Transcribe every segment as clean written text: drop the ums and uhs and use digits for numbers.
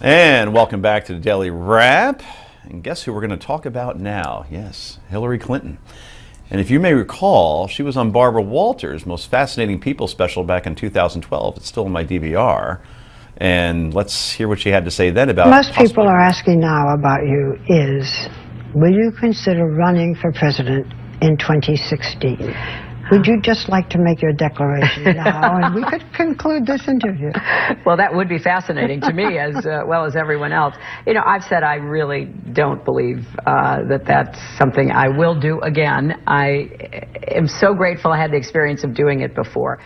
And welcome back to the Daily Wrap. And guess who we're going to talk about now? Yes, Hillary Clinton. And if you may recall, she was on Barbara Walters' Most Fascinating People special back in 2012. It's still in my DVR. And let's hear what she had to say then about... Most people are asking now about you is, will you consider running for president in 2016? Would you just like to make your declaration now, and we could conclude this interview? Well, that would be fascinating to me as well as everyone else. You know, I've said I really don't believe that that's something I will do again. I am so grateful I had the experience of doing it before.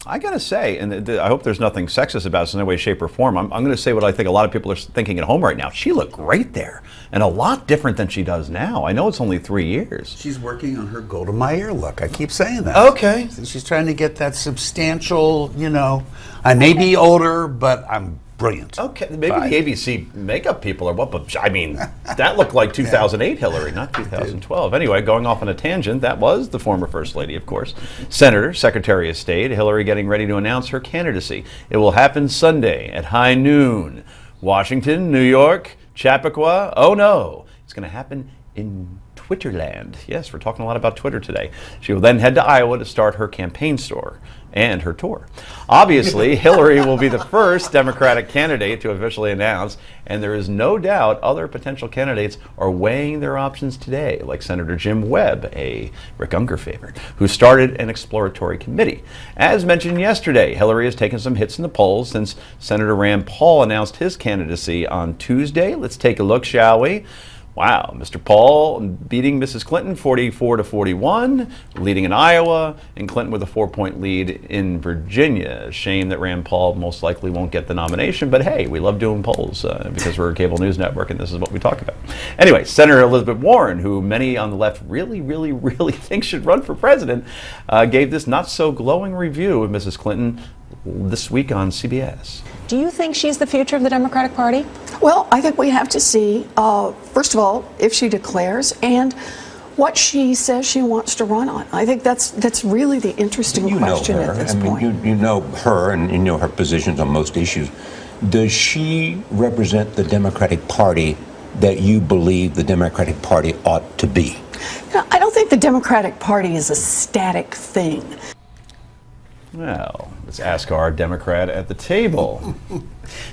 I gotta say, and I hope there's nothing sexist about this in any way, shape, or form. I'm gonna say what I think a lot of people are thinking at home right now. She looked great there, and a lot different than she does now. I know it's only 3 years. She's working on her Golda Meir look. I keep saying that. Okay. She's trying to get that substantial, you know, I may be older, but I'm brilliant. Okay, maybe the ABC makeup people are what, but I mean, that looked like 2008 Hillary, not 2012. Anyway, going off on a tangent, that was the former First Lady, of course. Senator, Secretary of State, Hillary getting ready to announce her candidacy. It will happen Sunday at high noon. Washington, New York, Chappaqua, oh no, it's going to happen in Twitterland. Yes, we're talking a lot about Twitter today. She will then head to Iowa to start her campaign store and her tour. Obviously, Hillary will be the first Democratic candidate to officially announce, and there is no doubt other potential candidates are weighing their options today, like Senator Jim Webb, a Rick Unger favorite, who started an exploratory committee. As mentioned yesterday, Hillary has taken some hits in the polls since Senator Rand Paul announced his candidacy on Tuesday. Let's take a look, shall we? Wow, Mr. Paul beating Mrs. Clinton 44-41, leading in Iowa, and Clinton with a 4-point lead in Virginia. Shame that Rand Paul most likely won't get the nomination, but hey, we love doing polls because we're a cable news network and this is what we talk about. Anyway, Senator Elizabeth Warren, who many on the left really think should run for president, gave this not so glowing review of Mrs. Clinton this week on CBS. Do you think she's the future of the Democratic Party? Well, I think we have to see, first of all, if she declares and what she says she wants to run on. I think that's really the interesting question at this point. You know her and you know her positions on most issues. Does she represent the Democratic Party that you believe the Democratic Party ought to be? I don't think the Democratic Party is a static thing. Well, let's ask our Democrat at the table.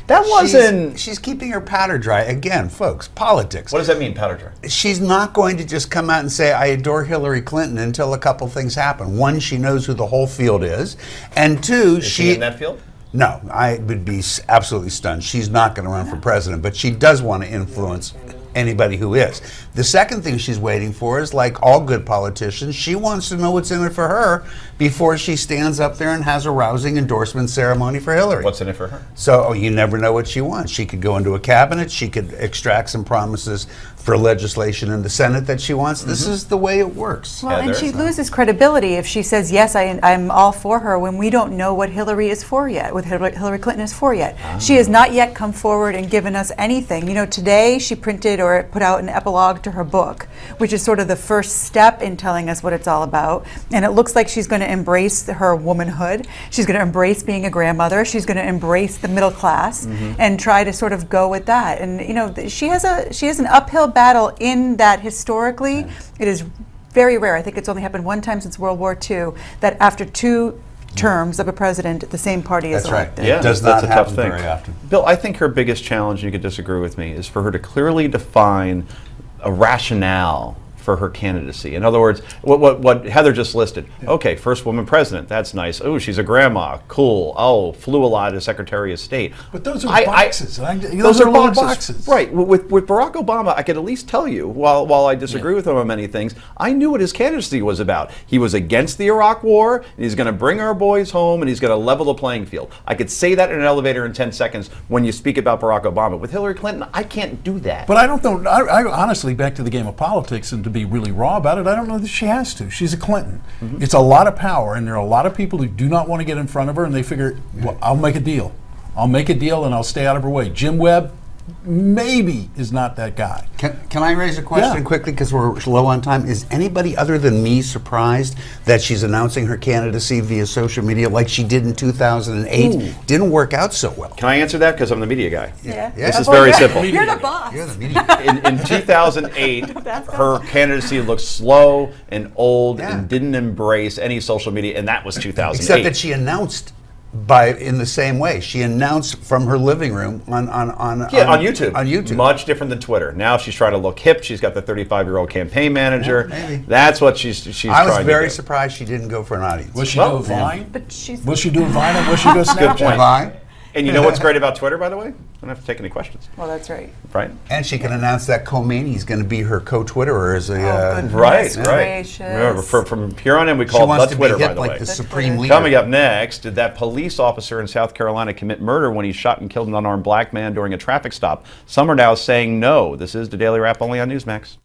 That wasn't... She's keeping her powder dry. Again, folks, politics. What does that mean, powder dry? She's not going to just come out and say, I adore Hillary Clinton until a couple things happen. One, she knows who the whole field is. And two, Is she in that field? No, I would be absolutely stunned. She's not going to run for president, but she does want to influence anybody who is. The second thing she's waiting for is, like all good politicians, she wants to know what's in it for her before she stands up there and has a rousing endorsement ceremony for Hillary. What's in it for her? So you never know what she wants. She could go into a cabinet, she could extract some promises for legislation in the Senate that she wants. This is the way it works. Well, and she loses credibility if she says, yes, I'm all for her, when we don't know what Hillary is for yet, what Hillary Clinton is for yet. She has not yet come forward and given us anything. You know, today she printed or put out an epilogue to her book, which is sort of the first step in telling us what it's all about. And it looks like she's going to embrace her womanhood. She's going to embrace being a grandmother. She's going to embrace the middle class and try to sort of go with that. And, you know, she has an uphill battle in that historically. It is very rare. I think it's only happened one time since World War II that after two terms of a president, the same party is elected. That's right. Yeah, it does not happen very often. Bill, I think her biggest challenge, and you could disagree with me, is for her to clearly define a rationale for her candidacy. In other words, what Heather just listed. Okay, first woman president, that's nice. Oh, she's a grandma, cool. Oh, flew a lot as Secretary of State. But those are boxes. Those are little boxes. Right. With Barack Obama, I could at least tell you, while I disagree with him on many things, I knew what his candidacy was about. He was against the Iraq War, and he's going to bring our boys home, and he's going to level the playing field. I could say that in an elevator in 10 seconds when you speak about Barack Obama. With Hillary Clinton, I can't do that. But I don't know. I honestly, back to the game of politics, and to be really raw about it, I don't know that she has to. She's a Clinton. It's a lot of power, and there are a lot of people who do not want to get in front of her, and they figure, well, I'll make a deal. I'll make a deal, and I'll stay out of her way. Jim Webb, maybe is not that guy. Can I raise a question Yeah. quickly because we're low on time? Is anybody other than me surprised that she's announcing her candidacy via social media like she did in 2008? Ooh. Didn't work out so well. Can I answer that? Because I'm the media guy. Yeah. This is very simple. You're the boss. You're the media. In 2008, her candidacy looked slow and old Yeah. and didn't embrace any social media, and that was 2008. Except that she announced in the same way. She announced from her living room on YouTube. On YouTube. Much different than Twitter. Now she's trying to look hip. She's got the 35-year-old campaign manager. Yeah, maybe. That's what she's I trying was to very do. surprised she didn't go for an audience. Was she Well, doing Vine? But she's Was she doing Vine, or was she doing Snapchat? point. Vine. And you know what's great about Twitter, by the way? I don't have to take any questions, well, that's right. right? And she can announce that Khomeini's going to be her co-Twitterer as a. goodness Right, right. gracious. Remember, from here on in, we she call it wants the to Twitter, be hip by the like way. the The supreme Twitter. leader. Coming up next, did that police officer in South Carolina commit murder when he shot and killed an unarmed black man during a traffic stop? Some are now saying no. This is the Daily Wrap only on Newsmax.